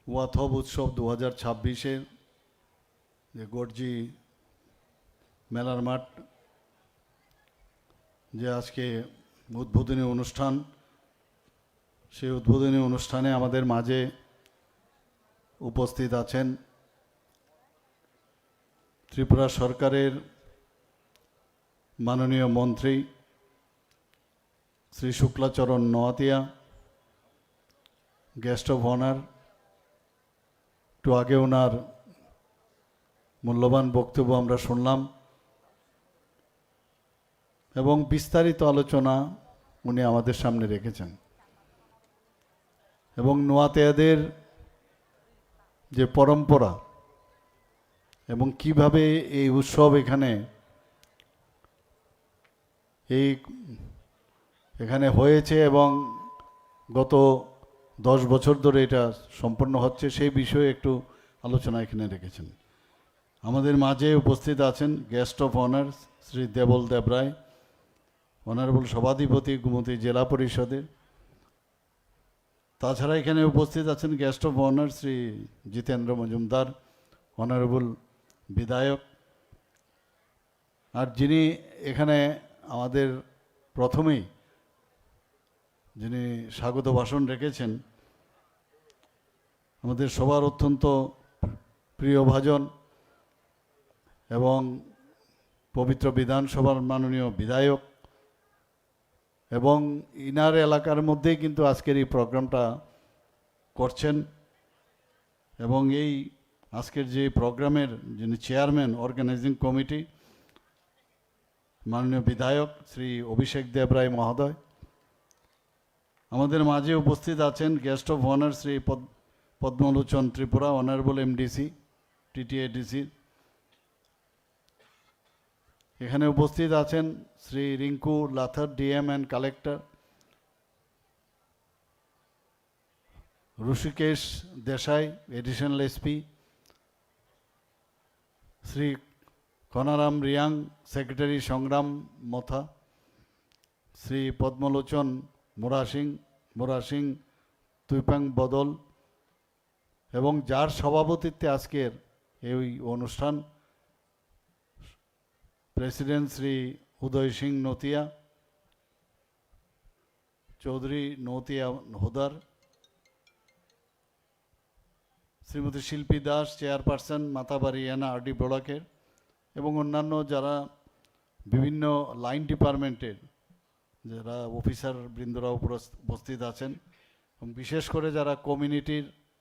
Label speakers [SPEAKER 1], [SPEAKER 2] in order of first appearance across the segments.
[SPEAKER 1] ওয়াথব উৎসব 2026-এর যে গর্জি মেলার মাঠ যে আজকে উদ্বোধনী অনুষ্ঠান, সেই উদ্বোধনী অনুষ্ঠানে আমাদের মাঝে উপস্থিত আছেন ত্রিপুরা সরকারের মাননীয় মন্ত্রী Shri Shuklacharan Noatia, guest of honour. একটু আগে ওনার মূল্যবান বক্তব্য আমরা শুনলাম এবং বিস্তারিত আলোচনা উনি আমাদের সামনে রেখেছেন এবং নোয়াতিয়াদের যে পরম্পরা এবং কিভাবে এই উৎসব এখানে হয়েছে এবং গত 10 বছর ধরে এটা সম্পন্ন হচ্ছে, সেই বিষয়ে একটু আলোচনা এখানে রেখেছেন। আমাদের মাঝে উপস্থিত আছেন guest of honour Shri Debal Debroy, honourable সভাধিপতি গোমতী জেলা পরিষদের। তাছাড়া এখানে উপস্থিত আছেন guest of honour Shri Jitendra Majumder, honourable বিধায়ক। আর যিনি এখানে আমাদের প্রথমেই যিনি স্বাগত ভাষণ রেখেছেন, আমাদের সবার অত্যন্ত প্রিয়ভাজন এবং পবিত্র বিধানসভার মাননীয় বিধায়ক, এবং ইনার এলাকার মধ্যেই কিন্তু আজকের এই প্রোগ্রামটা করছেন। এবং এই আজকের যে প্রোগ্রামের যিনি চেয়ারম্যান অর্গানাইজিং কমিটি, মাননীয় বিধায়ক শ্রী অভিষেক দেবরায় মহোদয়। আমাদের মাঝে উপস্থিত আছেন guest of honour Shri Padmalochan Tripura, honourable MDC TTADC. এখানে উপস্থিত আছেন Shri Rinku Lathar, DM and collector, Hrishikesh Desai, additional SP, Shri Kanaram Reang, secretary Sangram Motha, Shri পদ্মলোচন মোরাসিং তুইপাং বদল, এবং যার সভাপতিত্বে আজকের এই অনুষ্ঠান প্রেসিডেন্ট শ্রী উদয় সিং নতিয়া, চৌধুরী নতিয়া হোদার, শ্রীমতী শিল্পী দাস, চেয়ারপারসন মাতাবাড়ি এনা আরডি ব্লকের, এবং অন্যান্য যারা বিভিন্ন লাইন ডিপার্টমেন্টের যারা অফিসার বৃন্দরা উপস্থিত আছেন, এবং বিশেষ করে যারা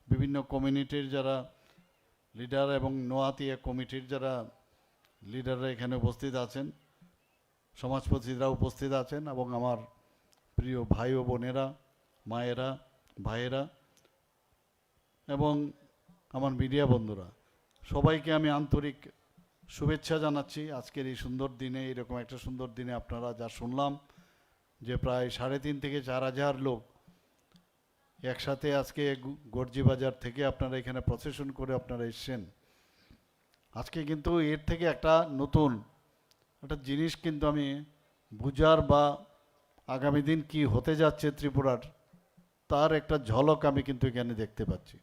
[SPEAKER 1] বিভিন্ন কমিউনিটির যারা লিডার এবং নোয়াতিয়া কমিটির যারা লিডাররা এখানে উপস্থিত আছেন, সমাজপতিরা উপস্থিত আছেন, এবং আমার প্রিয় ভাই ও বোনেরা, মায়েরা, ভাইয়েরা, এবং আমার মিডিয়া বন্ধুরা, সবাইকে আমি আন্তরিক শুভেচ্ছা জানাচ্ছি। আজকের এই সুন্দর দিনে, এরকম একটা সুন্দর দিনে আপনারা যা শুনলাম যে প্রায় 3.5 থেকে 4,000 লোক একসাথে আজকে গর্জি বাজার থেকে আপনারা এখানে প্রসেশন করে আপনারা এসছেন। আজকে কিন্তু এর থেকে একটা নতুন একটা জিনিস কিন্তু আমি বুঝার বা আগামী দিন কি হতে যাচ্ছে ত্রিপুরার, তার একটা ঝলক আমি কিন্তু এখানে দেখতে পাচ্ছি।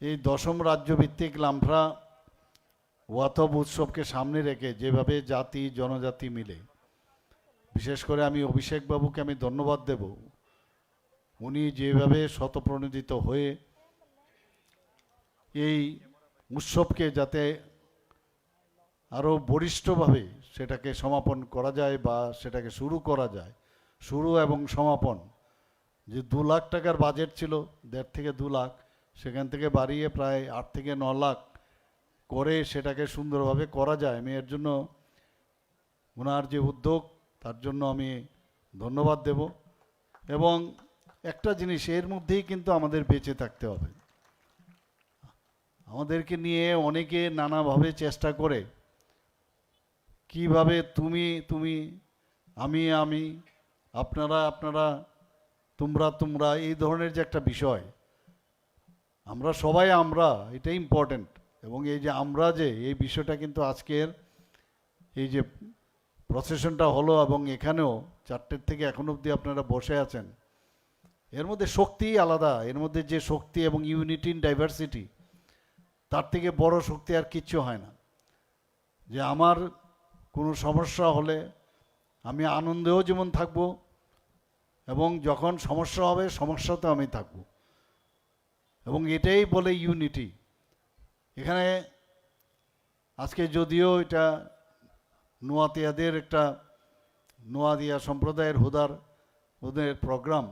[SPEAKER 1] এই 10ম রাজ্যভিত্তিক লামফ্রা ওয়াথব উৎসবকে সামনে রেখে যেভাবে জাতি জনজাতি মিলে, বিশেষ করে আমি অভিষেক বাবুকে আমি ধন্যবাদ দেব, উনি যেভাবে স্বতঃপ্রণোদিত হয়ে এই উৎসবকে যাতে আরও বলিষ্ঠভাবে সেটাকে সমাপন করা যায় বা সেটাকে শুরু করা যায়, শুরু এবং সমাপন, যে 2 লাখ টাকার বাজেট ছিল, 1.5 থেকে 2 লাখ, সেখান থেকে বাড়িয়ে প্রায় 8 থেকে 9 লাখ করে সেটাকে সুন্দরভাবে করা যায়। আমি এর জন্য ওনার যে উদ্যোগ, তার জন্য আমি ধন্যবাদ দেব। এবং একটা জিনিস এর মধ্যেই কিন্তু আমাদের বেঁচে থাকতে হবে। আমাদেরকে নিয়ে অনেকে নানাভাবে চেষ্টা করে কিভাবে তুমি আমি আপনারা তোমরা এই ধরনের যে একটা বিষয়, আমরা সবাই এটাই ইম্পর্টেন্ট। এবং এই যে এই বিষয়টা কিন্তু আজকের এই যে প্রসেশনটা হলো এবং এখানেও 4টের থেকে এখন অবধি আপনারা বসে আছেন, এর মধ্যে শক্তিই আলাদা। এর মধ্যে যে শক্তি এবং ইউনিটি ইন ডাইভার্সিটি, তার থেকে বড় শক্তি আর কিচ্ছু হয় না। যে আমার কোনো সমস্যা হলে আমি আনন্দেও যেমন থাকবো, এবং যখন সমস্যা হবে সমস্যাতেও আমি থাকবো, এবং এটাই বলে ইউনিটি। এখানে আজকে যদিও এটা নোয়াতিয়াদের একটা নোয়াদিয়া সম্প্রদায়ের ওদের প্রোগ্রাম,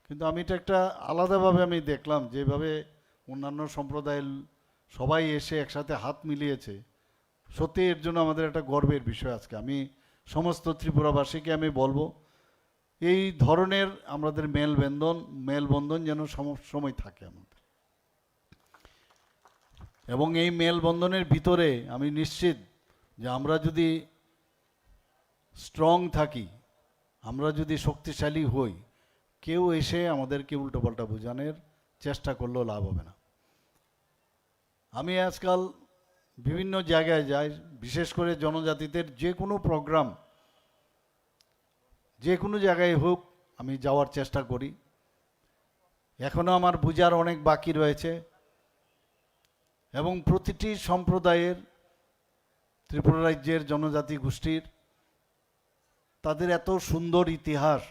[SPEAKER 1] কিন্তু আমি এটা একটা আলাদাভাবে আমি দেখলাম, যেভাবে অন্যান্য সম্প্রদায়ের সবাই এসে একসাথে হাত মিলিয়েছে। সত্যি এর জন্য আমাদের একটা গর্বের বিষয়। আজকে আমি সমস্ত ত্রিপুরাবাসীকে আমি বলবো, এই ধরনের আমাদের মেলবন্ধন যেন সময় থাকে আমাদের। এবং এই মেলবন্ধনের ভিতরে আমি নিশ্চিত যে আমরা যদি স্ট্রং থাকি, আমরা যদি শক্তিশালী হই, কেউ এসে আমাদেরকে উল্টোপাল্টা বোঝানোর চেষ্টা করলেও লাভ হবে না। আমি আজকাল বিভিন্ন জায়গায় যাই, বিশেষ করে জনজাতিদের যে কোনো প্রোগ্রাম, যে কোনো জায়গায় হোক আমি যাওয়ার চেষ্টা করি। এখনও আমার বোঝার অনেক বাকি রয়েছে, এবং প্রতিটি সম্প্রদায়ের, ত্রিপুরা রাজ্যের জনজাতি গোষ্ঠীর, তাদের এত সুন্দর ইতিহাস,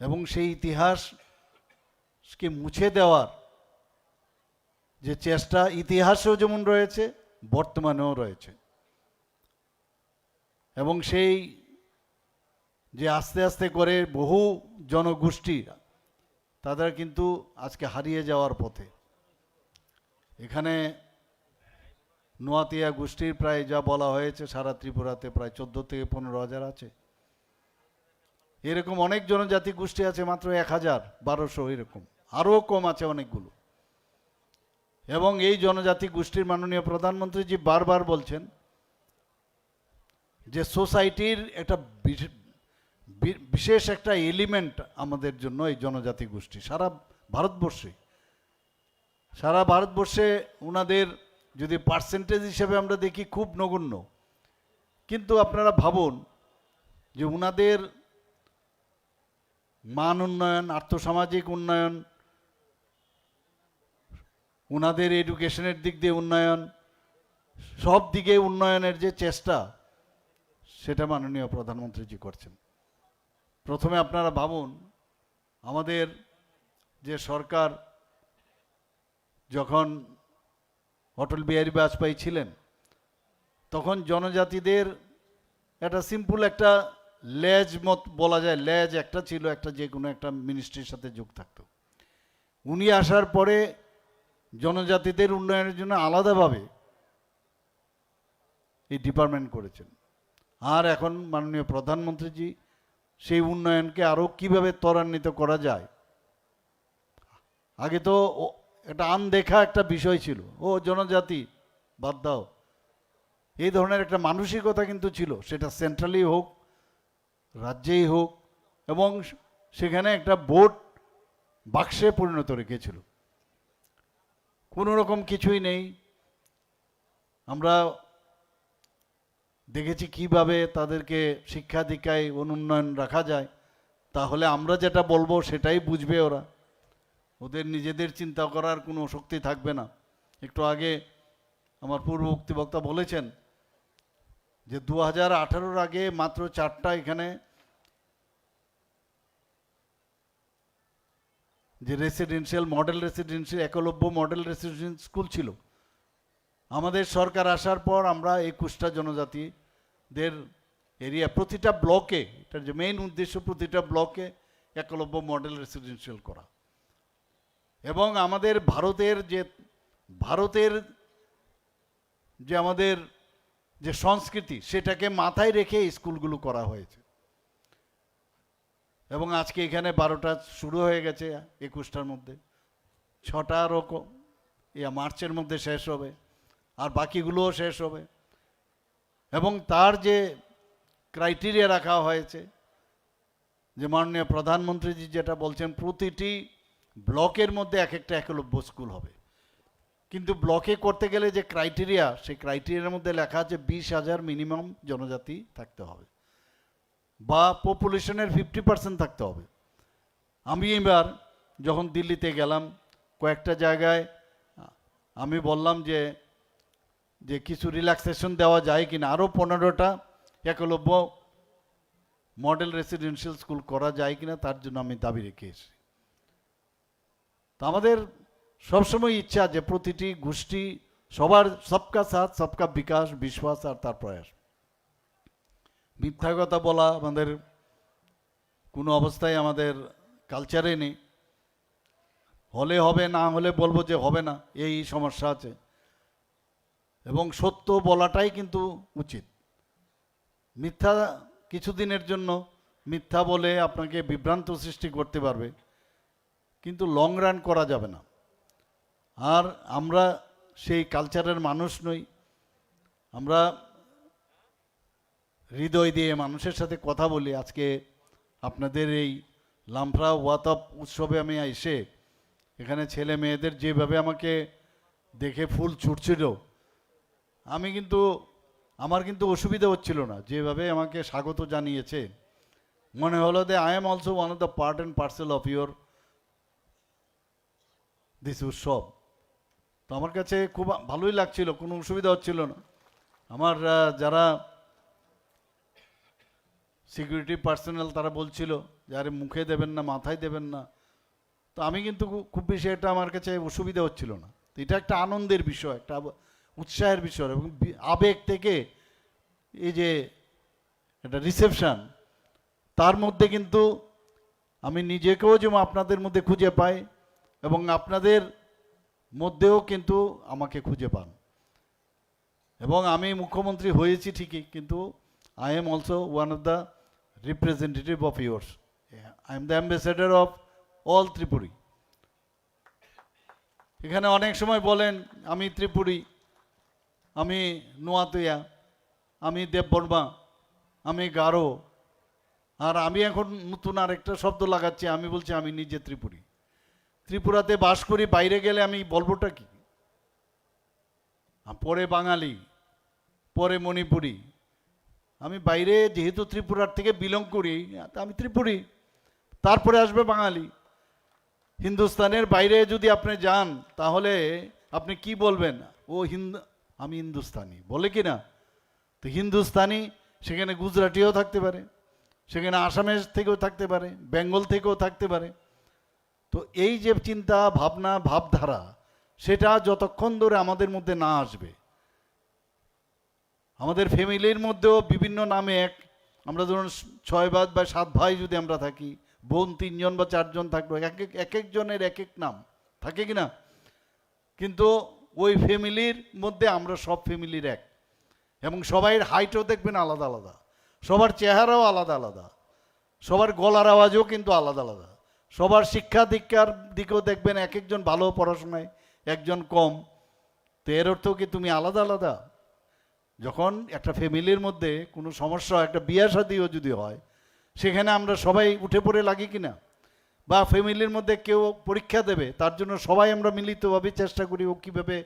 [SPEAKER 1] এবং সেই ইতিহাসকে মুছে দেওয়ার যে চেষ্টা ইতিহাসেও যেমন রয়েছে, বর্তমানেও রয়েছে। এবং সেই যে আস্তে আস্তে করে বহু জনগোষ্ঠী তাদের কিন্তু আজকে হারিয়ে যাওয়ার পথে। এখানে নোয়াতিয়া গোষ্ঠীর প্রায় যা বলা হয়েছে সারা ত্রিপুরাতে প্রায় 14 থেকে 15,000 আছে। এরকম অনেক জনজাতি গোষ্ঠী আছে মাত্র 1,000-1,200 এরকম, আরও কম আছে অনেকগুলো। এবং এই জনজাতি গোষ্ঠীর মাননীয় প্রধানমন্ত্রীজি বারবার বলছেন যে সোসাইটির একটা বিশেষ একটা এলিমেন্ট আমাদের জন্য এই জনজাতি গোষ্ঠী। সারা ভারতবর্ষে ওনাদের যদি পার্সেন্টেজ হিসেবে আমরা দেখি খুব নগণ্য, কিন্তু আপনারা ভাবুন যে ওনাদের মান উন্নয়ন, আর্থসামাজিক উন্নয়ন, ওনাদের এডুকেশনের দিক দিয়ে উন্নয়ন, সব দিকে উন্নয়নের যে চেষ্টা, সেটা মাননীয় প্রধানমন্ত্রীজি করছেন। প্রথমে আপনারা ভাবুন, আমাদের যে সরকার যখন অটল বিহারী বাজপেয়ী ছিলেন, তখন জনজাতিদের একটা সিম্পল একটা লেজ মত বলা যায়, লেজ একটা ছিল, একটা যে কোনো একটা মিনিস্ট্রির সাথে যোগ থাকতো। উনি আসার পরে জনজাতিদের উন্নয়নের জন্য আলাদাভাবে এই ডিপার্টমেন্ট করেছেন। আর এখন মাননীয় প্রধানমন্ত্রীজি সেই উন্নয়নকে আরও কিভাবে ত্বরান্বিত করা যায়। আগে তো এটা আনদেখা একটা বিষয় ছিল, ও জনজাতি বাদ দাও, এই ধরনের একটা মানসিকতা কিন্তু ছিল, সেটা সেন্ট্রালি হোক, রাজ্যেই হোক, এবং সেখানে একটা ভোট বাক্সে পরিণত রেখেছিল। কোনো রকম কিছুই নেই। আমরা দেখেছি কিভাবে তাদেরকে শিক্ষা দীক্ষায় অনুন্নয়ন রাখা যায়। তাহলে আমরা যেটা বলবো সেটাই বুঝবে ওরা, ওদের নিজেদের চিন্তা করার কোনো শক্তি থাকবে না। একটু আগে আমার পূর্ববর্তী বক্তা বলেছেন যে 2018 আগে মাত্র 4টা এখানে যে model residential Eklavya model residential school ছিল। আমাদের সরকার আসার পর আমরা 21টা জনজাতিদের এরিয়া, প্রতিটা ব্লকে, এটার যে মেইন উদ্দেশ্য প্রতিটা ব্লকে একলব্য মডেল রেসিডেন্সিয়াল করা। এবং আমাদের ভারতের যে আমাদের যে সংস্কৃতি, সেটাকে মাথায় রেখে স্কুলগুলো করা হয়েছে। এবং আজকে এখানে 12টা শুরু হয়ে গেছে, 21টার মধ্যে 6টা রকম মার্চের মধ্যে শেষ হবে, আর বাকিগুলোও শেষ হবে। এবং তার যে ক্রাইটেরিয়া রাখা হয়েছে, যে মাননীয় প্রধানমন্ত্রীজি যেটা বলছেন, প্রতিটি ব্লকের মধ্যে একটা একলব্য স্কুল হবে। কিন্তু ব্লকে করতে গেলে যে ক্রাইটেরিয়া, সেই ক্রাইটেরিয়ার মধ্যে লেখা আছে 20,000 মিনিমাম জনজাতি থাকতে হবে। বা পপুলেশনের 50% থাকতে হবে। আমি এবার যখন দিল্লিতে গেলাম কয়েকটা জায়গায় আমি বললাম যে যে কিছু রিল্যাক্সেশন দেওয়া যায় কিনা, আরও 15টা একলব্য মডেল রেসিডেন্সিয়াল স্কুল করা যায় কিনা তার জন্য আমি দাবি রেখে এসেছি। তো আমাদের সবসময় ইচ্ছা যে প্রতিটি গোষ্ঠী সবার সবকা সাথ সবকা বিকাশ, বিশ্বাস আর তার প্রয়াস। মিথ্যা কথা বলা আমাদের কোনো অবস্থায় আমাদের কালচারে নেই। হলে হবে, না হলে বলবো যে হবে না, এই সমস্যা আছে। এবং সত্য বলাটাই কিন্তু উচিত। মিথ্যা কিছুদিনের জন্য মিথ্যা বলে আপনাকে বিভ্রান্ত সৃষ্টি করতে পারবে, কিন্তু লং রান করা যাবে না। আর আমরা সেই কালচারের মানুষ নই। আমরা হৃদয় দিয়ে মানুষের সাথে কথা বলি। আজকে আপনাদের এই লামফ্রা ওয়াতপ উৎসবে আমি এসে এখানে ছেলে মেয়েদের যেভাবে আমাকে দেখে ফুল ছুটছিল, আমার কিন্তু অসুবিধা হচ্ছিল না। যেভাবে আমাকে স্বাগত জানিয়েছে, মনে হলো যে I am also one of the part and parcel of your this উৎসব। তো আমার কাছে খুব ভালোই লাগছিল, কোনো অসুবিধা হচ্ছিল না। আমার যারা সিকিউরিটি পার্সোনাল তারা বলছিল যে আরে মুখে দেবেন না, মাথায় দেবেন না। তো আমি কিন্তু খুব বেশি এটা আমার কাছে অসুবিধা হচ্ছিল না। তো এটা একটা আনন্দের বিষয়, একটা উৎসাহের বিষয় এবং আবেগ থেকে এই যে একটা রিসেপশন, তার মধ্যে কিন্তু আমি নিজেকেও যেমন আপনাদের মধ্যে খুঁজে পাই এবং আপনাদের মধ্যেও কিন্তু আমাকে খুঁজে পান। এবং আমি মুখ্যমন্ত্রী হয়েছি ঠিকই, কিন্তু I am also one of the representative of yours. I am the ambassador of all Tripuri. এখানে অনেক সময় বলেন আমি ত্রিপুরী, আমি নোয়াতুয়া, আমি দেববর্মা, আমি গারো, আর আমি এখন নতুন আরেকটা শব্দ লাগাচ্ছি, আমি বলছি আমি নিজে ত্রিপুরী। ত্রিপুরাতে বাস করি, বাইরে গেলে আমি বলবোটা কি? পরে বাঙালি, পরে মণিপুরী। আমি বাইরে যেহেতু ত্রিপুরার থেকে বিলং করি, আমি ত্রিপুরী, তারপরে আসবে বাঙালি। হিন্দুস্তানের বাইরে যদি আপনি যান তাহলে আপনি কি বলবেন? ও আমি হিন্দুস্তানি বলে কি না? তো হিন্দুস্তানি সেখানে গুজরাটিও থাকতে পারে, সেখানে আসামের থেকেও থাকতে পারে, বেঙ্গল থেকেও থাকতে পারে। তো এই যে চিন্তা ভাবনা ভাবধারা, সেটা যতক্ষণ ধরে আমাদের মধ্যে না আসবে, আমাদের ফ্যামিলির মধ্যেও বিভিন্ন নামে আমরা ধরুন 6 বা 7 ভাই যদি আমরা থাকি, বোন 3 জন বা 4 জন থাকলো, এক একজনের এক এক নাম থাকে কিনা? কিন্তু ওই ফ্যামিলির মধ্যে আমরা সব ফ্যামিলির এক, এবং সবাই হাইটও দেখবেন আলাদা আলাদা, সবার চেহারাও আলাদা আলাদা, সবার গলার আওয়াজও কিন্তু আলাদা আলাদা, সবার শিক্ষা দীক্ষার দিকেও দেখবেন এক একজন ভালো পড়াশোনায়, একজন কম। তো এর অর্থ কি তুমি আলাদা আলাদা? যখন একটা ফ্যামিলির মধ্যে কোনো সমস্যা, একটা বিয়ে শাদিও যদি হয়, সেখানে আমরা সবাই উঠে পড়ে লাগি কিনা? বা ফ্যামিলির মধ্যে কেউ পরীক্ষা দেবে, তার জন্য সবাই আমরা মিলিতভাবে চেষ্টা করি ও কীভাবে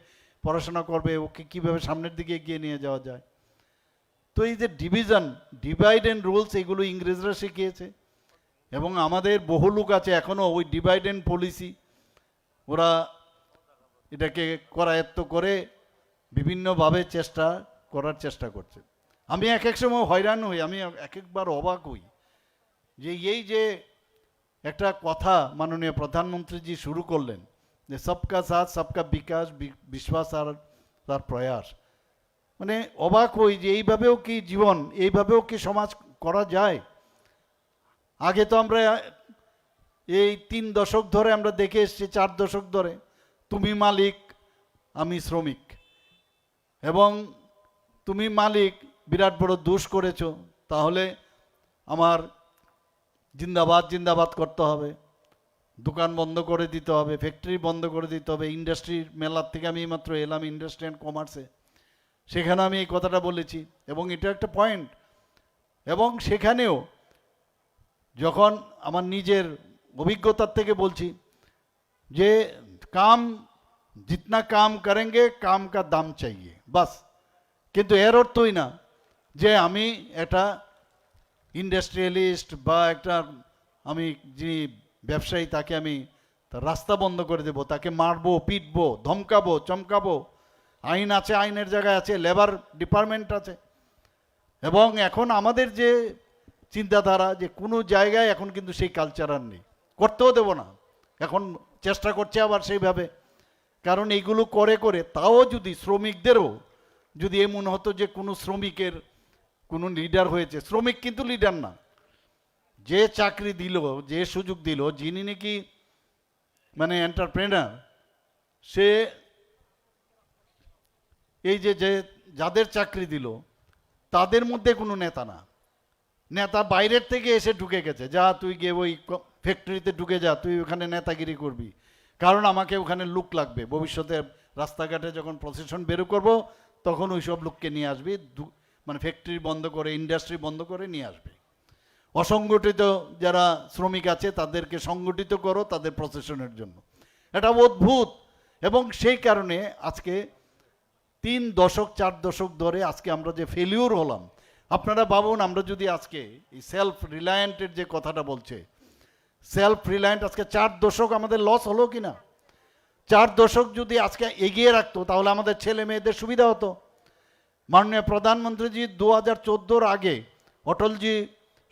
[SPEAKER 1] পড়াশোনা করবে, ওকে কীভাবে সামনের দিকে এগিয়ে নিয়ে যাওয়া যায়। তো এই যে ডিভিশন, ডিভাইড অ্যান্ড রুলস, এগুলো ইংরেজরা শিখিয়েছে এবং আমাদের বহু লোক আছে এখনও ওই ডিভাইড অ্যান্ড পলিসি, ওরা এটাকে করায়ত্ত করে বিভিন্নভাবে করার চেষ্টা করছে। আমি এক এক সময় হয়রান হই, আমি এক একবার অবাক হই যে এই যে একটা কথা মাননীয় প্রধানমন্ত্রীজি শুরু করলেন যে সবকা সাথ সবকা বিকাশ, বিশ্বাস আর তার প্রয়াস, মানে অবাক হই যে এইভাবেও কি জীবন, এইভাবেও কি সমাজ করা যায়? আগে তো আমরা এই 3 দশক ধরে আমরা দেখে এসেছি, 4 দশক ধরে তুমি মালিক আমি শ্রমিক, এবং তুমি মালিক বিরাট বড় দোষ করেছো, তাহলে আমার জিন্দাবাদ জিন্দাবাদ করতে হবে, দোকান বন্ধ করে দিতে হবে, ফ্যাক্টরি বন্ধ করে দিতে হবে। ইন্ডাস্ট্রির মেলার থেকে আমি মাত্র এলাম ইন্ডাস্ট্রি অ্যান্ড কমার্সে, সেখানে আমি এই কথাটা বলেছি এবং এটা একটা পয়েন্ট। এবং সেখানেও যখন আমার নিজের অভিজ্ঞতার থেকে বলছি যে কাম জিতনা কাম করেঙ্গে কাম কা দাম চাইয়ে বাস, কিন্তু এর অর্থই না যে আমি এটা ইন্ডাস্ট্রিয়ালিস্ট বা একটা আমি যিনি ব্যবসায়ী তাকে আমি তার রাস্তা বন্ধ করে দেব, তাকে মারবো, পিটবো, ধমকাবো, চমকাবো। আইন আছে, আইনের জায়গায় আছে, লেবার ডিপার্টমেন্ট আছে। এবং এখন আমাদের যে চিন্তাধারা, যে কোনো জায়গায় এখন কিন্তু সেই কালচার আর নেই, করতেও দেব না। এখন চেষ্টা করছে আবার সেইভাবে, কারণ এইগুলো করে করে তাও যদি শ্রমিকদেরও যদি এই মনে হতো যে কোনো শ্রমিকের কোনো লিডার হয়েছে, শ্রমিক কিন্তু লিডার না। যে চাকরি দিল, যে সুযোগ দিল, যিনি নাকি মানে এন্টারপ্রেনার, সে এই যে যে যাদের চাকরি দিল তাদের মধ্যে কোনো নেতা না। নেতা বাইরের থেকে এসে ঢুকে গেছে, যা তুই গিয়ে ওই ফ্যাক্টরিতে ঢুকে যা, তুই ওখানে নেতাগিরি করবি, কারণ আমাকে ওখানে লোক লাগবে। ভবিষ্যতে রাস্তাঘাটে যখন প্রসেশন বের করব তখন ওই সব লোককে নিয়ে আসবি, মানে ফ্যাক্টরি বন্ধ করে, ইন্ডাস্ট্রি বন্ধ করে নিয়ে আসবে। অসংগঠিত যারা শ্রমিক আছে তাদেরকে সংগঠিত করো তাদের প্রসেশনের জন্য। এটা অদ্ভুত। এবং সেই কারণে আজকে 3 দশক 4 দশক ধরে আজকে আমরা যে ফেলিউর হলাম, আপনারা ভাবুন, আমরা যদি আজকে এই সেলফ রিলায়েন্টের যে কথাটা বলছে, সেলফ রিলায়েন্ট আজকে 4 দশক আমাদের লস হলো কিনা। 4 দশক যদি আজকে এগিয়ে রাখতো তাহলে আমাদের ছেলে মেয়েদের সুবিধা হতো। মাননীয় প্রধানমন্ত্রীজি 2014-র আগে অটলজি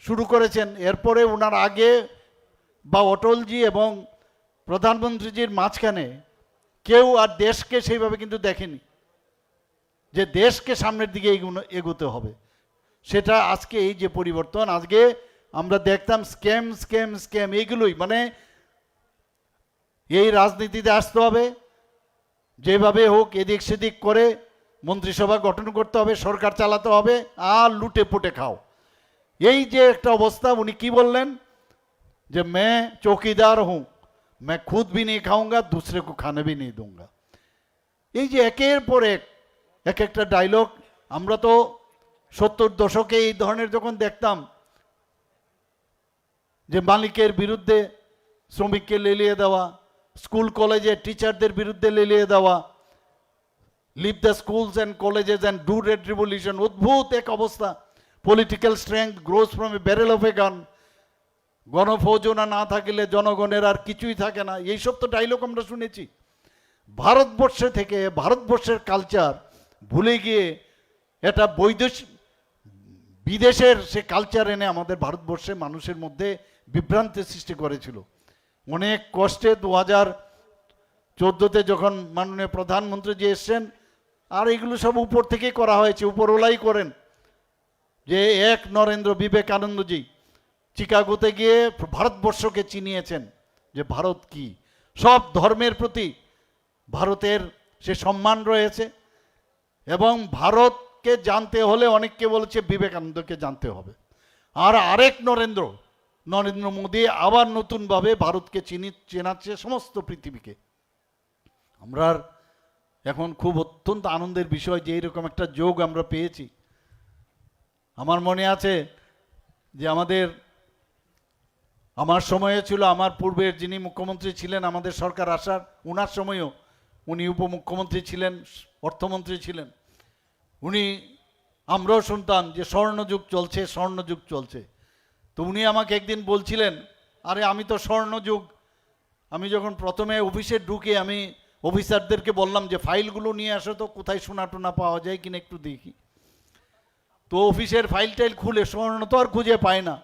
[SPEAKER 1] শুরু করেছেন, এরপরে ওনার আগে বা অটলজি এবং প্রধানমন্ত্রীজির মাঝখানে কেউ আর দেশকে সেইভাবে কিন্তু দেখেনি যে দেশকে সামনের দিকে এগোতে হবে। সেটা আজকে এই যে পরিবর্তন, আজকে আমরা দেখতাম স্ক্যাম স্ক্যাম স্ক্যাম, এইগুলোই মানে এই রাজনীতিতে আসতে হবে, যেভাবে হোক এদিক সেদিক করে মন্ত্রিসভা গঠন করতে হবে, সরকার চালাতে হবে, আর লুটে পুটে খাও। এই যে একটা অবস্থা, উনি কি বললেন যে मैं चौकीदार हूं, मैं खुद भी नहीं खाऊंगा, दूसरे को खाने भी नहीं दूंगा। এই যে একের পর এক একটা ডায়লগ, আমরা তো 70 দশকে এই ধরনের যখন দেখতাম যে মালিকের বিরুদ্ধে শ্রমিককে লেলিয়ে দেওয়া, স্কুল কলেজে টিচারদের বিরুদ্ধে লেলিয়ে দেওয়া, leave the schools and colleges and do red revolution, অদ্ভুত এক অবস্থা। Political strength grows from a barrel of a gun, গণফৌজনা না থাকলে জনগণের আর কিছুই থাকে না। এইসব তো ডায়লগ আমরা শুনেছি। ভারতবর্ষে থেকে ভারতবর্ষের কালচার ভুলে গিয়ে এটা বিদেশের সে কালচার এনে আমাদের ভারতবর্ষে মানুষের মধ্যে বিভ্রান্তির সৃষ্টি করেছিল। অনেক কষ্টে 2014-তে যখন মাননীয় প্রধানমন্ত্রী যে এসছেন, আর এগুলো সব উপর থেকেই করা হয়েছে, উপরওয়ালাই করেন। যে এক নরেন্দ্র বিবেকানন্দজি চিকাগোতে গিয়ে ভারতবর্ষকে চিনিয়েছেন যে ভারত কি, সব ধর্মের প্রতি ভারতের সে সম্মান রয়েছে। এবং ভারতকে জানতে হলে অনেককে বলেছে বিবেকানন্দকে জানতে হবে। আর আরেক নরেন্দ্র মোদী আবার নতুনভাবে ভারতকে চেনাচ্ছে সমস্ত পৃথিবীকে। আমরা এখন খুব অত্যন্ত আনন্দের বিষয় যে এইরকম একটা যোগ আমরা পেয়েছি। আমার মনে আছে যে আমার সময়ে ছিল, আমার পূর্বের যিনি মুখ্যমন্ত্রী ছিলেন আমাদের সরকার আসার, ওনার সময়ও উনি উপমুখ্যমন্ত্রী ছিলেন, অর্থমন্ত্রী ছিলেন। উনি, আমরাও শুনতাম যে স্বর্ণযুগ চলছে, স্বর্ণযুগ চলছে। তো উনি আমাকে একদিন বলছিলেন, আরে আমি তো স্বর্ণযুগ, আমি যখন প্রথমে অফিসে ঢুকে আমি অফিসারদেরকে বললাম যে ফাইলগুলো নিয়ে আসো তো, কোথায় সোনা টোনা পাওয়া যায় কিনা একটু দেখি। তো অফিসের ফাইল টাইল খুলে স্বর্ণ তো আর খুঁজে পায় না,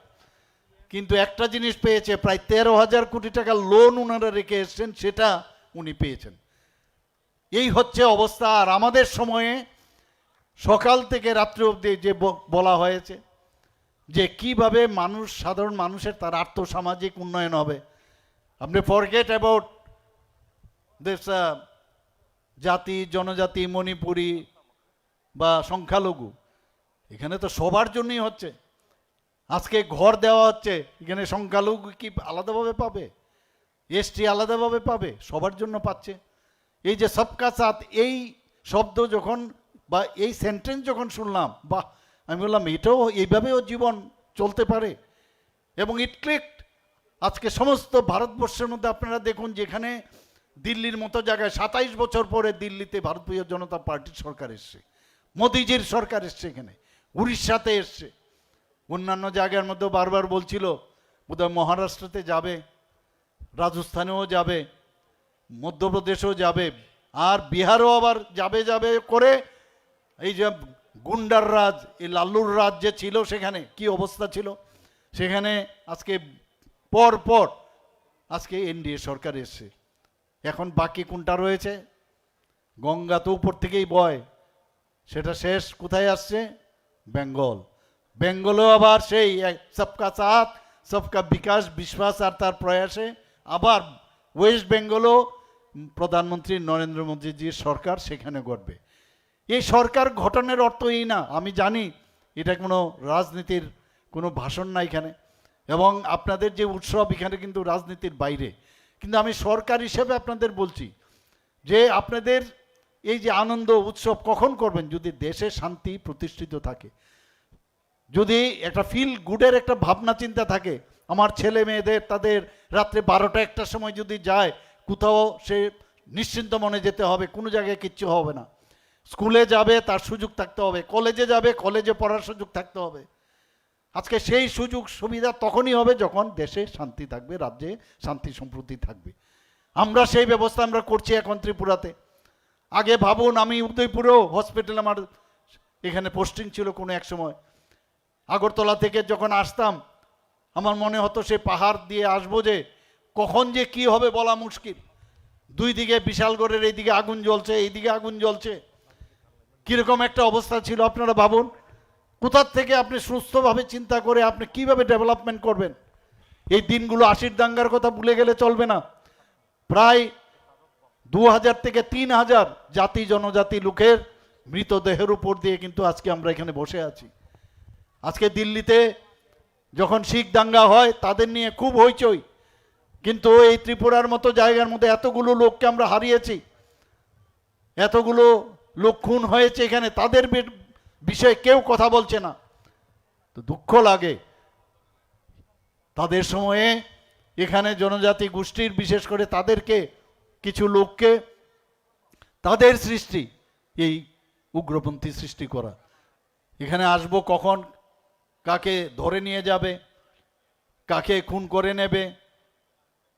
[SPEAKER 1] কিন্তু একটা জিনিস পেয়েছে, প্রায় 13,000 কোটি টাকা লোন ওনারা রেখে এসছেন, সেটা উনি পেয়েছেন। এই হচ্ছে অবস্থা। আর আমাদের সময়ে সকাল থেকে রাত্রি অবধি যে বলা হয়েছে যে কিভাবে মানুষ, সাধারণ মানুষের তার আর্থসামাজিক উন্নয়ন হবে। আপনি ফরগেট অ্যাবাউট দিস জাতি জনজাতি, মণিপুরি বা সংখ্যালঘু, এখানে তো সবার জন্যই হচ্ছে। আজকে ঘর দেওয়া হচ্ছে, এখানে সংখ্যালঘু কি আলাদাভাবে পাবে, এসটি আলাদাভাবে পাবে, সবার জন্য পাচ্ছে। এই যে সবকা সাথ, এই শব্দ যখন বা এই সেন্টেন্স যখন শুনলাম, বা আমি বললাম এটাও এইভাবেও জীবন চলতে পারে। এবং ইট ক্লিকড। আজকে সমস্ত ভারতবর্ষের মধ্যে আপনারা দেখুন, যেখানে দিল্লির মতো জায়গায় 27 বছর পরে দিল্লিতে ভারতীয় জনতা পার্টির সরকার এসছে, মোদিজির সরকার এসছে, এখানে উড়িষ্যাতে এসছে, অন্যান্য জায়গার মধ্যেও বারবার বলছিল বোধহয় মহারাষ্ট্রতে যাবে, রাজস্থানেও যাবে, মধ্যপ্রদেশেও যাবে, আর বিহারও আবার যাবে যাবে করে। এই যে গুন্ডার রাজ, এই লাল্লুর রাজ যে ছিল, সেখানে কি অবস্থা ছিল, সেখানে আজকে পর পর আজকে এনডিএ সরকার এসছে। এখন বাকি কোনটা রয়েছে? গঙ্গা তো উপর থেকেই বয়, সেটা শেষ কোথায় আসছে? বেঙ্গল। বেঙ্গলও আবার সেই সবকা সাথ সবকা বিকাশ বিশ্বাস আর তার প্রয়াসে আবার ওয়েস্ট বেঙ্গলও প্রধানমন্ত্রী নরেন্দ্র মোদীজির সরকার সেখানে ঘটবে। এই সরকার গঠনের অর্থ এই না, আমি জানি এটা কোনো রাজনীতির কোনো ভাষণ না এখানে, এবং আপনাদের যে উৎসব এখানে কিন্তু রাজনীতির বাইরে। কিন্তু আমি সরকার হিসেবে আপনাদের বলছি যে আপনাদের এই যে আনন্দ উৎসব কখন করবেন? যদি দেশে শান্তি প্রতিষ্ঠিত থাকে, যদি একটা ফিল গুডের একটা ভাবনা চিন্তা থাকে। আমার ছেলে মেয়েদের তাদের রাত্রে 12টা 1টার সময় যদি যায় কোথাও, সে নিশ্চিন্ত মনে যেতে হবে, কোনো জায়গায় কিচ্ছু হবে না। স্কুলে যাবে তার সুযোগ থাকতে হবে, কলেজে যাবে কলেজে পড়ার সুযোগ থাকতে হবে। আজকে সেই সুযোগ সুবিধা তখনই হবে যখন দেশে শান্তি থাকবে, রাজ্যে শান্তি সম্প্রীতি থাকবে। আমরা সেই ব্যবস্থা আমরা করছি এখন ত্রিপুরাতে। আগে ভাবুন, আমি উদয়পুরেও হসপিটাল আমার এখানে পোস্টিং ছিল কোনো এক সময়। আগরতলা থেকে যখন আসতাম আমার মনে হতো সে পাহাড় দিয়ে আসবো যে কখন যে কি হবে বলা মুশকিল। দুই দিকে বিশালগড়ের এইদিকে আগুন জ্বলছে, এইদিকে আগুন জ্বলছে, কিরকম একটা অবস্থা ছিল আপনারা ভাবুন। কোথার থেকে আপনি সুস্থভাবে চিন্তা করে আপনি কিভাবে ডেভেলপমেন্ট করবেন? এই দিনগুলো 80 দাঙ্গার কথা ভুলে গেলে চলবে না। প্রায় 2000 থেকে 3000 জাতি জনজাতি লোকের মৃতদেহের উপর দিয়ে কিন্তু আজকে আমরা এখানে বসে আছি। আজকে দিল্লিতে যখন শিখ দাঙ্গা হয় তাদের নিয়ে খুব হইচই, কিন্তু এই ত্রিপুরার মতো জায়গার মধ্যে এতগুলো লোককে আমরা হারিয়েছি, এতগুলো লোক খুন হয়েছে এখানে, তাদের বিষয়ে কেউ কথা বলছে না। তো দুঃখ লাগে। তাদের সময়ে এখানে জনজাতি গোষ্ঠীর বিশেষ করে তাদেরকে কিছু লোককে তাদের সৃষ্টি এই উগ্রপন্থী সৃষ্টি করা। এখানে আসবো কখন, কাকে ধরে নিয়ে যাবে, কাকে খুন করে নেবে,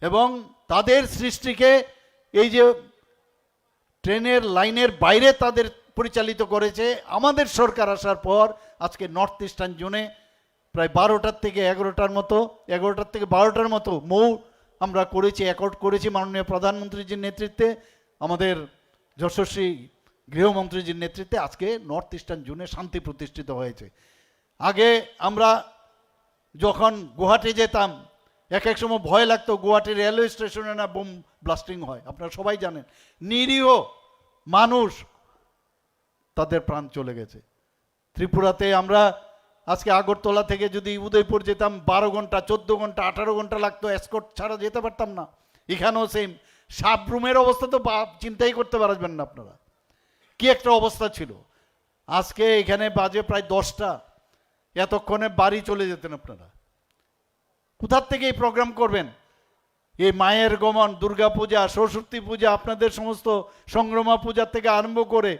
[SPEAKER 1] এবং তাদের সৃষ্টিকে এই যে ট্রেনের লাইনের বাইরে তাদের পরিচালিত করেছে। আমাদের সরকার আসার পর আজকে নর্থ ইস্টার্ন জোনে প্রায় 12টার থেকে 11টার মতো, 11টার থেকে 12টার মতো মৌ আমরা করেছি, অ্যাকর্ড করেছি মাননীয় প্রধানমন্ত্রীজির নেতৃত্বে, আমাদের যশস্বী গৃহমন্ত্রীজির নেতৃত্বে। আজকে নর্থ ইস্টার্ন জোনে শান্তি প্রতিষ্ঠিত হয়েছে। আগে আমরা যখন গুয়াহাটি যেতাম এক এক সময় ভয় লাগতো, গুয়াহাটি রেলওয়ে স্টেশনে না বোম ব্লাস্টিং হয়, আপনারা সবাই জানেন। নিরীহ মানুষ তাদের প্রাণ চলে গেছে। ত্রিপুরাতে আমরা আজকে আগরতলা থেকে যদি উদয়পুর যেতাম 12 ঘন্টা 14 ঘন্টা 18 ঘন্টা লাগতো, এসকর্ট ছাড়া যেতে পারতাম না। এখানেও সেম। সাবরুমের অবস্থা তো চিন্তাই করতে পারবেন না আপনারা, কি একটা অবস্থা ছিল। আজকে এখানে বাজে প্রায় 10টা, এতক্ষণে বাড়ি চলে যেতেন আপনারা। কোথার থেকে এই প্রোগ্রাম করবেন? এই মায়ের গমন, দুর্গা পূজা, সরস্বতী পূজা, আপনাদের সমস্ত সংগ্রামা পূজার থেকে আরম্ভ করে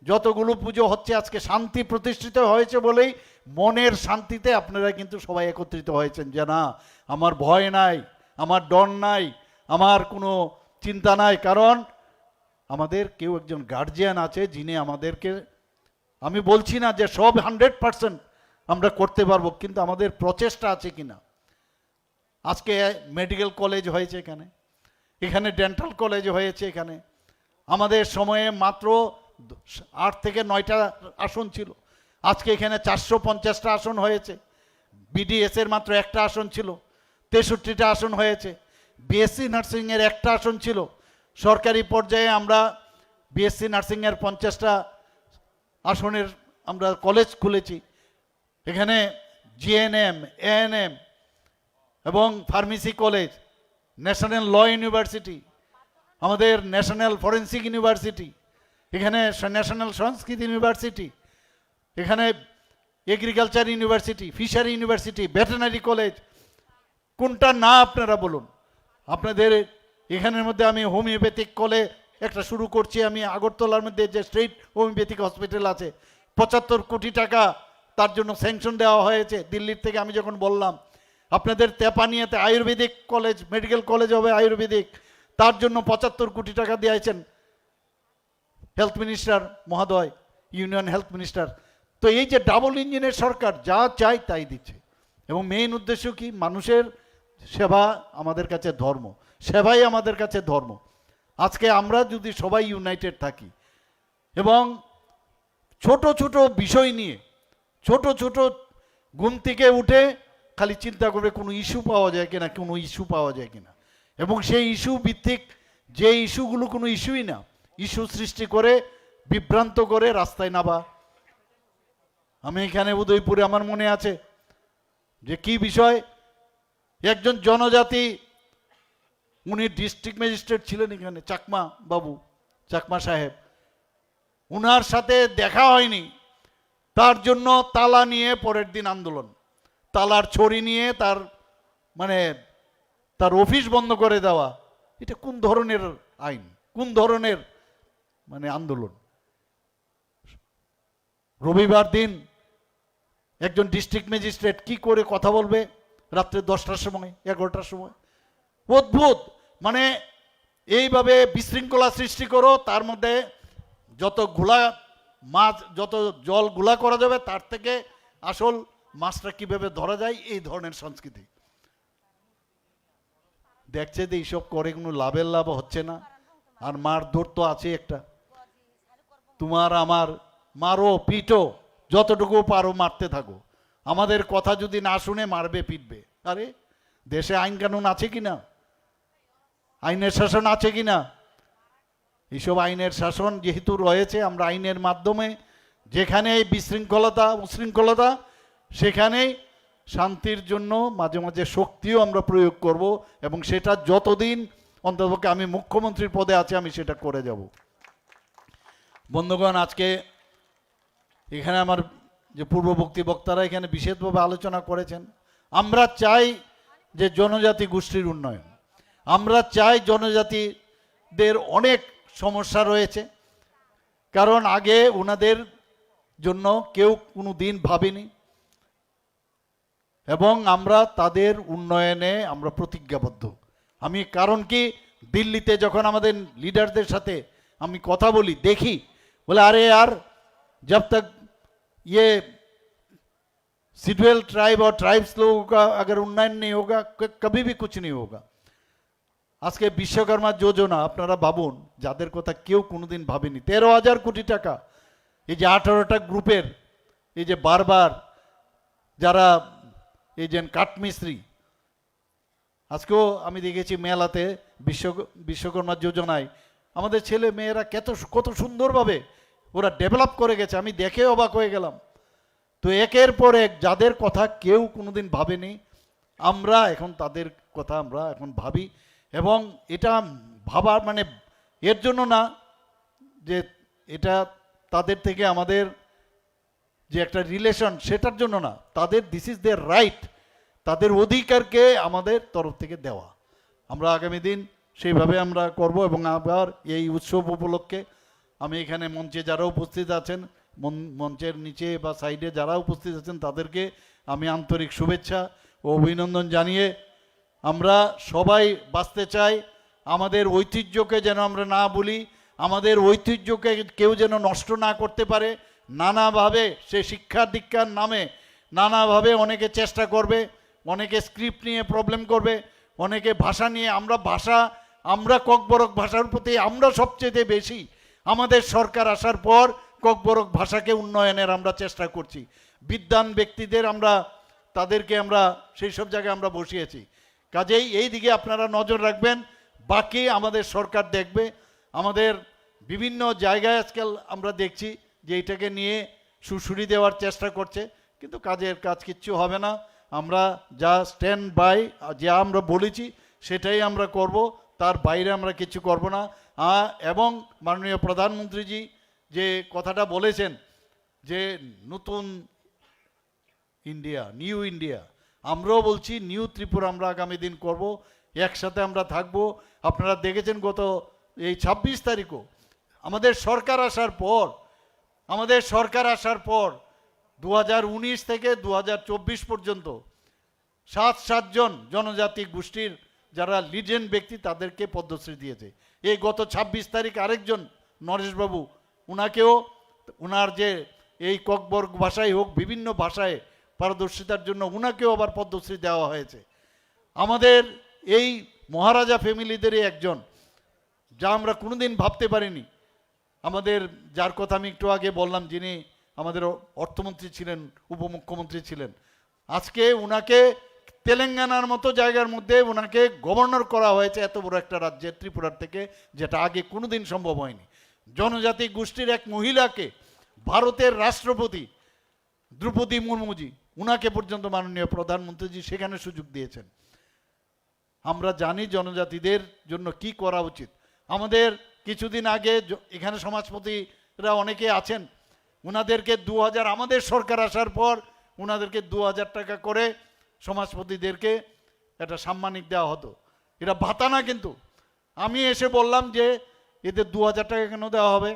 [SPEAKER 1] যতগুলো পুজো হচ্ছে, আজকে শান্তি প্রতিষ্ঠিত হয়েছে বলেই মনের শান্তিতে আপনারা কিন্তু সবাই একত্রিত হয়েছেন যে না, আমার ভয় নাই, আমার ডর নাই, আমার কোনো চিন্তা নাই। কারণ আমাদের কেউ একজন গার্জিয়ান আছে যিনি আমাদেরকে, আমি বলছি না যে সব 100% আমরা করতে পারবো, কিন্তু আমাদের প্রচেষ্টা আছে কিনা। আজকে মেডিকেল কলেজ হয়েছে এখানে, এখানে ডেন্টাল কলেজ হয়েছে এখানে। আমাদের সময়ে মাত্র 8 থেকে 9টা আসন ছিল, আজকে এখানে 450টা আসন হয়েছে। বিডিএস এর মাত্র একটা আসন ছিল, 63টা আসন হয়েছে। বিএসসি নার্সিংয়ের একটা আসন ছিল। সরকারি পর্যায়ে আমরা বিএসসি নার্সিংয়ের 50টা আসনের আমরা কলেজ খুলেছি। এখানে জিএনএম, এএনএম এবং pharmacy college, national law university, আমাদের ন্যাশনাল ফরেন্সিক ইউনিভার্সিটি, এখানে ন্যাশনাল সংস্কৃত ইউনিভার্সিটি, এখানে agriculture university, fishery university, veterinary college. কোনটা না আপনারা বলুন। আপনাদের এখানের মধ্যে আমি হোমিওপ্যাথিক কলেজ একটা শুরু করছি। আমি আগরতলার মধ্যে যে স্টেট হোমিওপ্যাথিক হসপিটাল আছে, 75 কোটি টাকা তার জন্য স্যাংশন দেওয়া হয়েছে দিল্লির থেকে। আমি যখন বললাম আপনাদের তেপানিয়াতে আয়ুর্বেদিক কলেজ, মেডিকেল কলেজ হবে আয়ুর্বেদিক, তার জন্য 75 কোটি টাকা দিয়েছেন হেলথ মিনিস্টার মহোদয়, ইউনিয়ন হেলথ মিনিস্টার। তো এই যে ডাবল ইঞ্জিনের সরকার যা চাই তাই দিচ্ছে, এবং মেইন উদ্দেশ্য কি? মানুষের সেবা আমাদের কাছে ধর্ম, সেবাই আমাদের কাছে ধর্ম। আজকে আমরা যদি সবাই ইউনাইটেড থাকি এবং ছোট ছোট বিষয় নিয়ে, ছোট ছোট ঘুম থেকে উঠে খালি চিন্তা করবে কোনো ইস্যু পাওয়া যায় কিনা, কোনো ইস্যু পাওয়া যায় কিনা, এবং সেই ইস্যু ভিত্তিক যে ইস্যুগুলো কোনো ইস্যুই না, ইস্যু সৃষ্টি করে বিভ্রান্ত করে রাস্তায় নামা। আমি এখানে উদয়পুরে আমার মনে আছে যে কি বিষয়, একজন জনজাতি, উনি ডিস্ট্রিক্ট ম্যাজিস্ট্রেট ছিলেন এখানে, চাকমা বাবু, চাকমা সাহেব, উনার সাথে দেখা হয়নি, তার জন্য তালা নিয়ে পরের দিন আন্দোলন, তালার ছড়ি নিয়ে তার মানে তার অফিস বন্ধ করে দেওয়া। এটা কোন ধরনের আইন, কোন ধরনের মানে আন্দোলন? রবিবার দিন একজন ডিস্ট্রিক্ট ম্যাজিস্ট্রেট কি করে কথা বলবে রাত্রে 10টার সময়, 11টার সময়? অদ্ভুত। মানে এইভাবে বিশৃঙ্খলা সৃষ্টি করো, তার মধ্যে যত ঘোলা মাছ, যত জল ঘোলা করা যাবে তার থেকে আসল মাছটা কিভাবে ধরা যায়, এই ধরনের সংস্কৃতি। দেখছে যে এইসব করে কোনো লাভের লাভ হচ্ছে না, আর মারধর তো আছে একটা, তোমার আমার মারো পিটো, যতটুকু পারো মারতে থাকো, আমাদের কথা যদি না শুনে মারবে পিটবে। আরে দেশে আইন কানুন আছে কিনা, আইনের শাসন আছে কিনা? এইসব আইনের শাসন যেহেতু রয়েছে, আমরা আইনের মাধ্যমে যেখানে বিশৃঙ্খলতা উশৃঙ্খলতা, সেখানেই শান্তির জন্য মাঝে মাঝে শক্তিও আমরা প্রয়োগ করব, এবং সেটা যতদিন অন্ততপক্ষে আমি মুখ্যমন্ত্রীর পদে আছি আমি সেটা করে যাব। বন্ধুগণ, আজকে এখানে আমার যে পূর্ববর্তী বক্তারা এখানে বিশেষভাবে আলোচনা করেছেন, আমরা চাই যে জনজাতি গোষ্ঠীর উন্নয়ন, আমরা চাই জনজাতিদের অনেক সমস্যা রয়েছে, কারণ আগে ওনাদের জন্য কেউ কোনো দিন ভাবেনি, এবং আমরা তাদের উন্নয়নে আমরা প্রতিজ্ঞাবদ্ধ। আমি কারণ কি, দিল্লিতে যখন আমাদের লিডারদের সাথে আমি কথা বলি, দেখি বলে আরে यार जब तक ये शेड्यूल ट्राइब और ट्राइब्स लोगों का अगर उन्नयन नहीं होगा कभी भी कुछ नहीं होगा। আজকে বিশ্বকর্মা যোজনা আপনারা ভাবুন, যাদের কথা কেউ কোনোদিন ভাবেনি, 13,000 কোটি টাকা, এই যে 18টা গ্রুপের, এই যে বারবার যারা এই যে কাঠমিস্ত্রি, আজকেও আমি দেখেছি মেলাতে বিশ্বকর্মা যোজনায় আমাদের ছেলে মেয়েরা কত সুন্দরভাবে ওরা ডেভেলপ করে গেছে, আমি দেখে অবাক হয়ে গেলাম। তো একের পর এক যাদের কথা কেউ কোনোদিন ভাবেনি, আমরা এখন তাদের কথা আমরা এখন ভাবি, এবং এটা ভাবার মানে এর জন্য না যে এটা তাদের থেকে আমাদের যে একটা রিলেশন সেটার জন্য না, তাদের দিস ইজ দেয়ার রাইট, তাদের অধিকারকে আমাদের তরফ থেকে দেওয়া। আমরা আগামী দিন সেইভাবে আমরা করব, এবং আবার এই উৎসব উপলক্ষে আমি এখানে মঞ্চে যারা উপস্থিত আছেন, মঞ্চের নিচে বা সাইডে যারা উপস্থিত আছেন তাদেরকে আমি আন্তরিক শুভেচ্ছা ও অভিনন্দন জানিয়ে, আমরা সবাই বাঁচতে চাই, আমাদের ঐতিহ্যকে যেন আমরা না ভুলি, আমাদের ঐতিহ্যকে কেউ যেন নষ্ট না করতে পারে। নানাভাবে সে শিক্ষা দীক্ষার নামে নানাভাবে অনেকে চেষ্টা করবে, অনেকে স্ক্রিপ্ট নিয়ে প্রবলেম করবে, অনেকে ভাষা নিয়ে, আমরা ককবরক ভাষার প্রতি আমরা সবচেয়ে বেশি, আমাদের সরকার আসার পর ককবরক ভাষাকে উন্নয়নের আমরা চেষ্টা করছি। বিদ্বান ব্যক্তিদের আমরা তাদেরকে আমরা সেই সব জায়গায় আমরা বসিয়েছি। কাজেই এই দিকে আপনারা নজর রাখবেন, বাকি আমাদের সরকার দেখবে। আমাদের বিভিন্ন জায়গায় আজকাল আমরা দেখছি যে এইটাকে নিয়ে সুশুরি দেওয়ার চেষ্টা করছে, কিন্তু কাজের কাজ কিচ্ছু হবে না। আমরা যা স্ট্যান্ড বাই, যা আমরা বলেছি সেটাই আমরা করব, তার বাইরে আমরা কিছু করব না। এবং মাননীয় প্রধানমন্ত্রীজি যে কথাটা বলেছেন যে নতুন ইন্ডিয়া, নিউ ইন্ডিয়া, আমরাও বলছি নিউ ত্রিপুরা আমরা আগামী দিন করব, একসাথে আমরা থাকব। আপনারা দেখেছেন গত এই 26 তারিখও আমাদের সরকার আসার পর 2019 থেকে 2024 পর্যন্ত 7 জন জনজাতি গোষ্ঠীর যারা লিজেন্ড ব্যক্তি তাদেরকে পদ্মশ্রী দিয়েছে। এই গত 26 তারিখ আরেকজন নরেশবাবু, উনাকেও উনার যে এই ককবর্গ ভাষায় হোক বিভিন্ন ভাষায় পারদর্শিতার জন্য উনাকেও আবার পদ্মশ্রী দেওয়া হয়েছে। আমাদের এই মহারাজা ফ্যামিলিদেরই একজন, যা আমরা কোনোদিন ভাবতে পারিনি। আমাদের যার কথা আমি একটু আগে বললাম, যিনি আমাদের অর্থমন্ত্রী ছিলেন, উপমুখ্যমন্ত্রী ছিলেন, আজকে উনাকে তেলেঙ্গানার মতো জায়গার মধ্যে উনাকে গভর্নর করা হয়েছে এত বড় একটা রাজ্যের ত্রিপুরার থেকে, যেটা আগে কোনোদিন সম্ভব হয়নি। জনজাতি গোষ্ঠীর এক মহিলাকে ভারতের রাষ্ট্রপতি দ্রৌপদী মুর্মুজি, উনাকে পর্যন্ত মাননীয় প্রধানমন্ত্রীজি সেখানে সুযোগ দিয়েছেন। আমরা জানি জনজাতিদের জন্য কি করা উচিত। আমাদের কিছুদিন আগে এখানে সমাজপতিরা অনেকে আছেন, উনাদেরকে 2000, আমাদের সরকার আসার পর উনাদেরকে 2000 টাকা করে সমাজপতিদেরকে একটা সাম্মানিক দেওয়া হতো। এটা ভাতা না, কিন্তু আমি এসে বললাম যে এদের 2000 টাকা কেন দেওয়া হবে?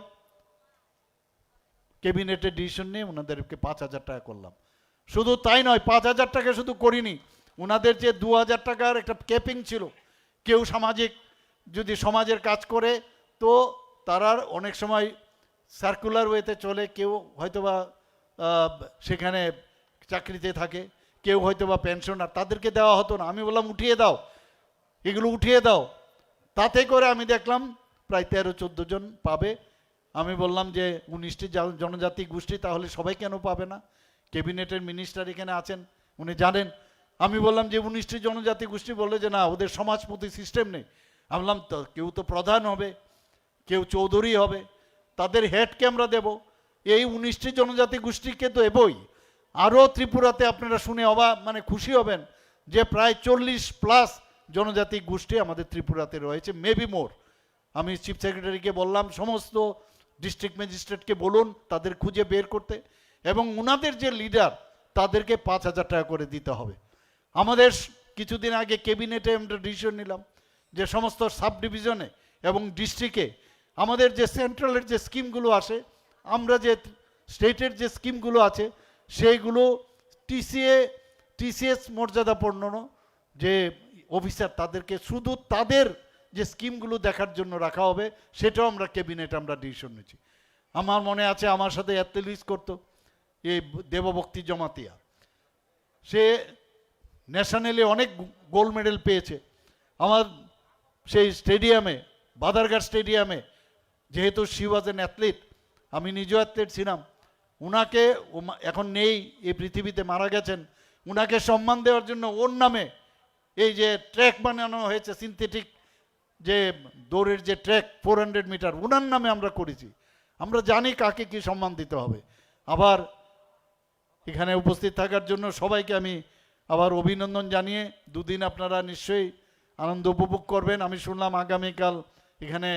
[SPEAKER 1] ক্যাবিনেটের ডিসিশন নিয়ে ওনাদেরকে 5000 টাকা করলাম। শুধু তাই নয়, 5000 টাকা শুধু করিনি, ওনাদের যে 2000 টাকার একটা ক্যাপিং ছিল। কেউ সামাজিক যদি সমাজের কাজ করে তো তারা অনেক সময় সার্কুলার ওয়েতে চলে, কেউ হয়তোবা সেখানে চাকরিতে থাকে, কেউ হয়তোবা পেনশনার, তাদেরকে দেওয়া হতো না। আমি বললাম উঠিয়ে দাও, এগুলো উঠিয়ে দাও। তাতে করে আমি দেখলাম প্রায় 13-14 জন পাবে। আমি বললাম যে 19টি জনজাতি গোষ্ঠী, তাহলে সবাই কেন পাবে না? ক্যাবিনেটের মিনিস্টার এখানে আছেন, উনি জানেন। আমি বললাম যে 19টি জনজাতি গোষ্ঠী, বলে যে না, ওদের সমাজপতি সিস্টেম নেই। আমি বললাম তো কেউ তো প্রধান হবে, কেউ চৌধুরী হবে, তাদের হেডকে আমরা দেব। এই 19টি জনজাতি গোষ্ঠীকে তো এবই। আরও ত্রিপুরাতে আপনারা শুনে মানে খুশি হবেন যে প্রায় 40+ জনজাতি গোষ্ঠী আমাদের ত্রিপুরাতে রয়েছে, মেবি মোর। আমি চিফ সেক্রেটারিকে বললাম সমস্ত ডিস্ট্রিক্ট ম্যাজিস্ট্রেটকে বলুন তাদের খুঁজে বের করতে, এবং ওনাদের যে লিডার তাদেরকে 5000 টাকা করে দিতে হবে। আমাদের কিছুদিন আগে ক্যাবিনেটে আমরা ডিসিশন নিলাম যে সমস্ত সাব ডিভিশনে এবং ডিস্ট্রিক্টে আমাদের যে সেন্ট্রালের যে স্কিমগুলো আসে, আমরা যে স্টেটের যে স্কিমগুলো আছে সেইগুলো টিসিএস মর্যাদাপূর্ণ যে অফিসার, তাদেরকে শুধু তাদের যে স্কিমগুলো দেখার জন্য রাখা হবে, সেটাও আমরা ক্যাবিনেটে আমরা ডিসিশন নিয়েছি। আমার মনে আছে আমার সাথে অ্যাথলেটিক্স করতো এই দেবভক্তি জমাতিয়া, সে ন্যাশনালে অনেক গোল্ড মেডেল পেয়েছে। আমার সেই স্টেডিয়ামে, বাদারঘাট স্টেডিয়ামে, যেহেতু শি ওয়াজ অ্যান অ্যাথলিট, আমি নিজেও অ্যাথলিট ছিলাম, উনাকে এখন নেই এই পৃথিবীতে, মারা গেছেন, উনাকে সম্মান দেওয়ার জন্য ওর নামে এই যে ট্র্যাক বানানো হয়েছে, সিনথেটিক যে দৌড়ের যে ট্র্যাক 400 মিটার, উনার নামে আমরা করেছি। আমরা জানি কাকে কি সম্মান দিতে হবে। আবার এখানে উপস্থিত থাকার জন্য সবাইকে আমি আবার অভিনন্দন জানিয়ে, দুদিন আপনারা নিশ্চয়ই আনন্দ উপভোগ করবেন। আমি শুনলাম আগামীকাল এখানে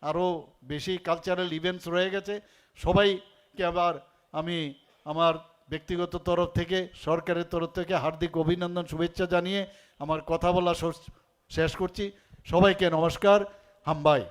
[SPEAKER 1] আরও বেশি কালচারাল ইভেন্টস রয়ে গেছে। সবাইকে আবার আমি আমার ব্যক্তিগত তরফ থেকে, সরকারের তরফ থেকে হার্দিক অভিনন্দন, শুভেচ্ছা জানিয়ে আমার কথা বলা শেষ করছি। সবাইকে নমস্কার, হামবাই।